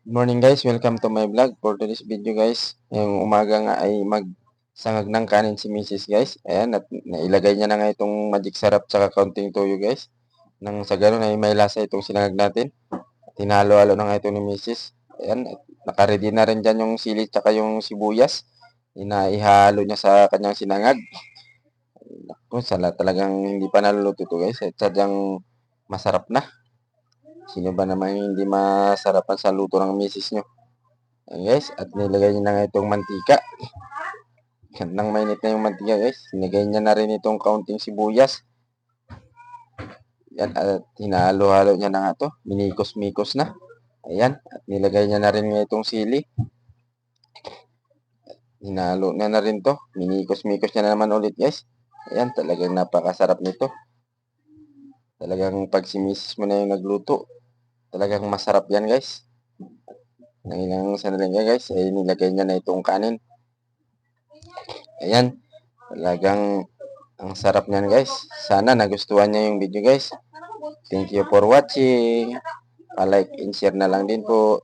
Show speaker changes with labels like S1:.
S1: Good morning guys, welcome to my vlog. For today's video guys, ngayong umaga nga ay magsangag ng kanin si Mrs. guys. Ayan, at nailagay niya na nga itong magic sarap tsaka kaunting toyo guys. Nang sa ganun ay may lasa itong sinangag natin. Tinalo-halo na nga ito ni Mrs. Ayan, at nakaready na rin dyan yung sili tsaka yung sibuyas. Inaihalo niya sa kanyang sinangag. Kung sala talagang hindi pa naluluto to guys. At sadyang masarap na. Sino ba naman yung hindi masarapan sa luto ng Mrs. nyo? Ayan guys, at nilagay niya na nga itong mantika. Nang mainit na yung mantika guys, nilagay niya na rin itong kaunting sibuyas. Yan, at hinalo-halo niya na nga to. Minikos-mikos na. Ayan, at nilagay niya na rin nga itong sili. Hinalo niya na rin to. Minikos-mikos niya na naman ulit guys. Ayan, talagang napakasarap nito. Talagang pag si misis mo na yung nagluto, talagang masarap yan guys. Nang ilang sandali nga guys, ay nilagay niya na itong kanin. Ayan, talagang ang sarap niyan guys. Sana nagustuhan niya yung video guys. Thank you for watching. Pa-like and share na lang din po.